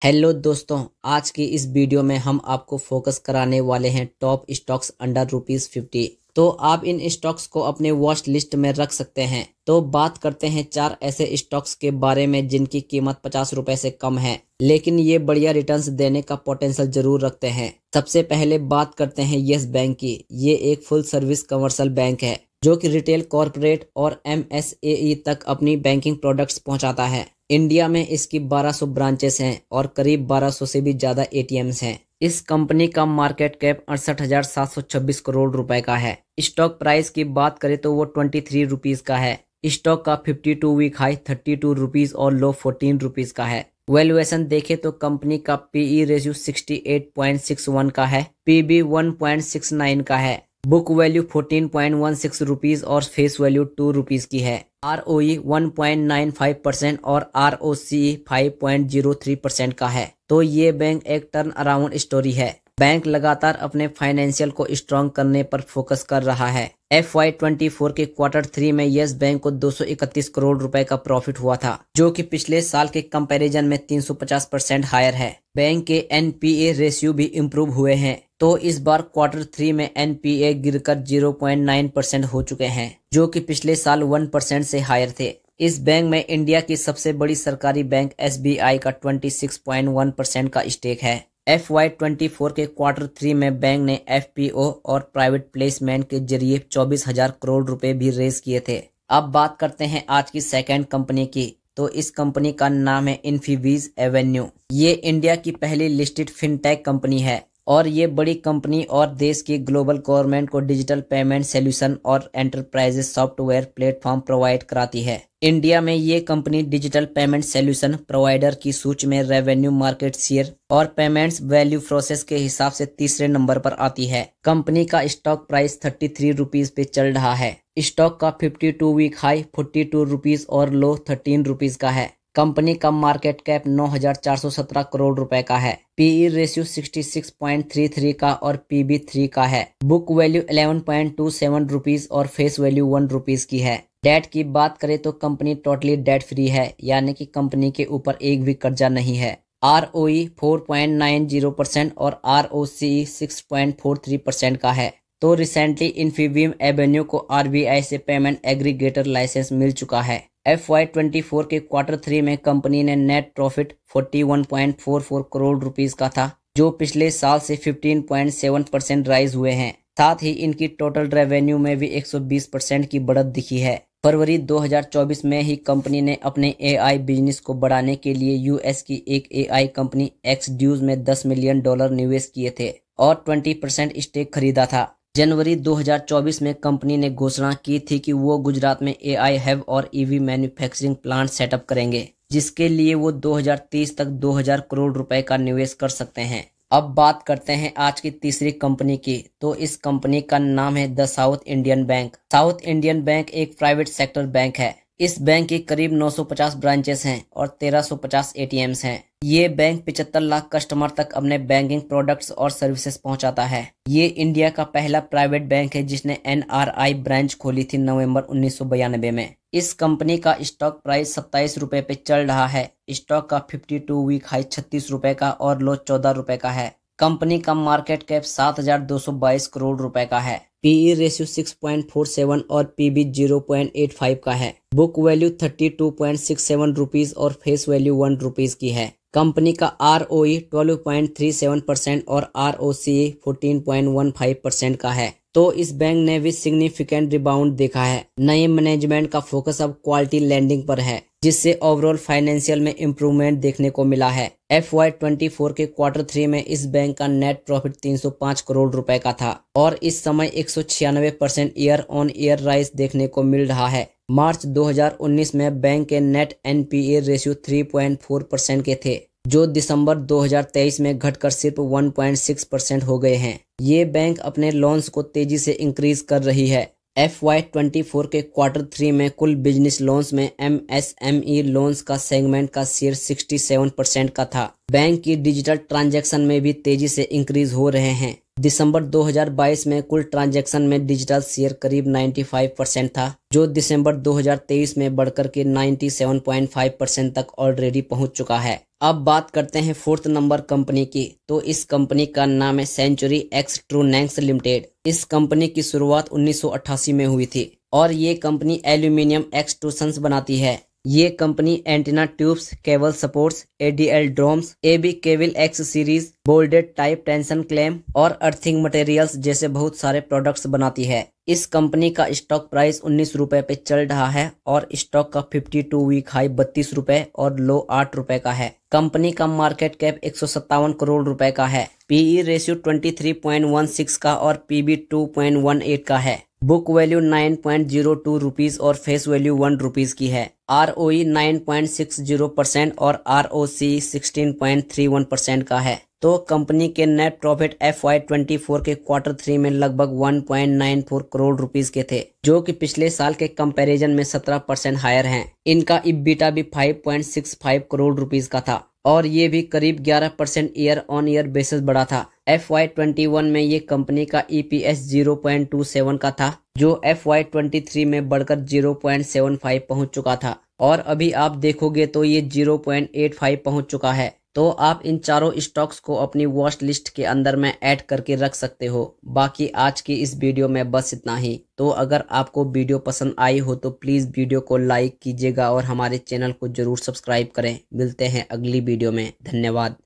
Hello दोस्तों, आज की इस वीडियो में हम आपको फोकस कराने वाले हैं टॉप स्टॉक्स अंडर ₹50। तो आप इन स्टॉक्स को अपने वॉच लिस्ट में रख सकते हैं। तो बात करते हैं 4 ऐसे स्टॉक्स के बारे में जिनकी कीमत ₹50 से कम है, लेकिन ये बढ़िया रिटर्न्स देने का पोटेंशियल जरूर रखते हैं। सबसे पहले बात करते हैं यस बैंक की। ये एक फुल सर्विस कमर्शियल बैंक है जो कि रिटेल, कॉर्पोरेट और MSAE तक अपनी बैंकिंग प्रोडक्ट्स पहुंचाता है। इंडिया में इसकी 1200 ब्रांचेस हैं और करीब 1200 से भी ज्यादा ATMs हैं। इस कंपनी का मार्केट कैप 68,726 करोड़ रुपए का है। स्टॉक प्राइस की बात करें तो वो 23 रुपीज का है। स्टॉक का 52 वीक हाई 32 रुपीज और लो 14 रुपीज का है। वैल्यूएशन देखे तो कंपनी का PE रेशियो 68.61 का है, PB 1.69 का है, बुक वैल्यू 14.16 रुपीज और फेस वैल्यू 2 रुपीज की है। ROE 1.95% और ROCE 5.03% का है। तो ये बैंक एक टर्न अराउंड स्टोरी है। बैंक लगातार अपने फाइनेंशियल को स्ट्रॉन्ग करने पर फोकस कर रहा है। FY24 के Q3 में यस बैंक को 231 करोड़ रुपए का प्रॉफिट हुआ था, जो कि पिछले साल के कंपैरिजन में 350% हायर है। बैंक के NPA रेशियो भी इम्प्रूव हुए हैं। तो इस बार Q3 में NPA गिरकर 0.9% हो चुके हैं, जो कि पिछले साल 1% से हायर थे। इस बैंक में इंडिया की सबसे बड़ी सरकारी बैंक SBI का 26.1% का स्टेक है। FY24 के Q3 में बैंक ने FPO और प्राइवेट प्लेसमेंट के जरिए 24,000 करोड़ रुपए भी रेज किए थे। अब बात करते हैं आज की सेकंड कंपनी की। तो इस कंपनी का नाम है इन्फीबीज एवेन्यू। ये इंडिया की पहली लिस्टेड फिनटेक कंपनी है और ये बड़ी कंपनी और देश की ग्लोबल गवर्नमेंट को डिजिटल पेमेंट सॉल्यूशन और एंटरप्राइजेस सॉफ्टवेयर प्लेटफॉर्म प्रोवाइड कराती है। इंडिया में ये company digital payment solution provider की सूची में रेवेन्यू, मार्केट शेयर और पेमेंट्स वैल्यू प्रोसेस के हिसाब से तीसरे नंबर पर आती है। कंपनी का स्टॉक प्राइस 33 रुपीज पे चल रहा है। स्टॉक का 52 वीक हाई 42 रुपीज और लो 13 रुपीज का है। कंपनी का मार्केट कैप 9,417 करोड़ रुपए का है। PE रेशियो 66.33 का और PB 3 का है। बुक वैल्यू 11.27 रुपीज और फेस वैल्यू 1 रुपीज की है। डेट की बात करें तो कंपनी टोटली डेट फ्री है, यानी कि कंपनी के ऊपर एक भी कर्जा नहीं है। ROE 4.90% और ROCE 6.43% का है। तो रिसेंटली इन्फीबीम एवेन्यू को RBI से पेमेंट एग्रीगेटर लाइसेंस मिल चुका है। FY24 के Q3 में कंपनी ने नेट प्रॉफिट 41.44 करोड़ रुपीस का था, जो पिछले साल से 15.7% राइज हुए हैं। साथ ही इनकी टोटल रेवेन्यू में भी 120% की बढ़त दिखी है। फरवरी 2024 में ही कंपनी ने अपने AI बिजनेस को बढ़ाने के लिए US की एक AI कंपनी XDuce में $10 मिलियन निवेश किए थे और 20% स्टेक खरीदा था। जनवरी 2024 में कंपनी ने घोषणा की थी कि वो गुजरात में AI हब और EV मैन्युफैक्चरिंग प्लांट सेटअप करेंगे, जिसके लिए वो 2030 तक 2000 करोड़ रुपए का निवेश कर सकते हैं। अब बात करते हैं आज की तीसरी कंपनी की। तो इस कंपनी का नाम है the south Indian bank. South Indian bank एक प्राइवेट सेक्टर बैंक है। इस बैंक की करीब 950 ब्रांचेस हैं और 1350 ATMs हैं। ये बैंक 75 लाख कस्टमर तक अपने बैंकिंग प्रोडक्ट्स और सर्विसेज पहुंचाता है। ये इंडिया का पहला प्राइवेट बैंक है जिसने NRI ब्रांच खोली थी नवंबर 1992 में। इस कंपनी का स्टॉक प्राइस 27 रुपए पे चल रहा है। स्टॉक का 52 वीक हाई 36 रुपए का और लो 14 रुपए का है। कंपनी का मार्केट कैप 7,222 करोड़ रुपए का है। PE रेशियो 6.47 और PB 0.85 का है। बुक वैल्यू 32.67 रुपीज और फेस वैल्यू 1 रुपीज की है। कंपनी का ROE 12.37% और ROCE 14.15% का है। तो इस बैंक ने भी सिग्निफिकेंट रिबाउंड देखा है। नए मैनेजमेंट का फोकस अब क्वालिटी लैंडिंग पर है, जिससे ओवरऑल फाइनेंशियल में इम्प्रूवमेंट देखने को मिला है। FY24 के Q3 में इस बैंक का नेट प्रॉफिट 305 करोड़ रुपए का था और इस समय 196% ईयर ऑन ईयर राइज देखने को मिल रहा है। मार्च 2019 में बैंक के नेट NPA रेशियो 3.4% के थे, जो दिसंबर 2023 में घटकर सिर्फ 1.6% हो गए हैं। ये बैंक अपने लोन्स को तेजी से इंक्रीज कर रही है। FY24 के Q3 में कुल बिजनेस लोन्स में MSME लोन्स का सेगमेंट का शेयर 67% का था। बैंक की डिजिटल ट्रांजैक्शन में भी तेजी से इंक्रीज हो रहे हैं। दिसंबर 2022 में कुल ट्रांजैक्शन में डिजिटल शेयर करीब 95% था, जो दिसंबर 2023 में बढ़कर के 97.5% तक ऑलरेडी पहुंच चुका है। अब बात करते हैं फोर्थ नंबर कंपनी की। तो इस कंपनी का नाम है सेंचुरी एक्सट्रूनेक्स लिमिटेड। इस कंपनी की शुरुआत 1988 में हुई थी और ये कंपनी एल्यूमिनियम एक्सट्रूशंस बनाती है। ये company antenna tubes, cable supports, ADL ड्रोम्स, AB cable X series, bolted type tension clamp और अर्थिंग मटेरियल्स जैसे बहुत सारे प्रोडक्ट्स बनाती है। इस कंपनी का स्टॉक प्राइस 19 रुपए पे चल रहा है और स्टॉक का 52 वीक हाई 32 रुपए और लो 8 रुपए का है। कंपनी का मार्केट कैप 157 करोड़ रुपए का है। पीई रेशियो 23.16 का और पीबी 2.18 का है। बुक वैल्यू 9.02 रुपीज और फेस वैल्यू 1 रुपीज की है। ROE 9.60% और ROC 16.31% का है। तो कंपनी के नेट प्रॉफिट FY24 के Q3 में लगभग 1.94 करोड़ रुपीस के थे, जो कि पिछले साल के कंपैरिजन में 17% हायर हैं। इनका EBITDA भी 5.65 करोड़ रुपीस का था और ये भी करीब 11% ईयर ऑन ईयर बेसिस बढ़ा था। FY21 में ये कंपनी का EPS 0.27 का था, जो FY23 में बढ़कर 0.75 पहुंच चुका था और अभी आप देखोगे तो ये 0.85 पहुंच चुका है। तो आप इन चारों स्टॉक्स को अपनी वॉच लिस्ट के अंदर में ऐड करके रख सकते हो। बाकी आज की इस वीडियो में बस इतना ही। तो अगर आपको वीडियो पसंद आई हो तो प्लीज़ वीडियो को लाइक कीजिएगा और हमारे चैनल को जरूर सब्सक्राइब करें। मिलते हैं अगली वीडियो में। धन्यवाद।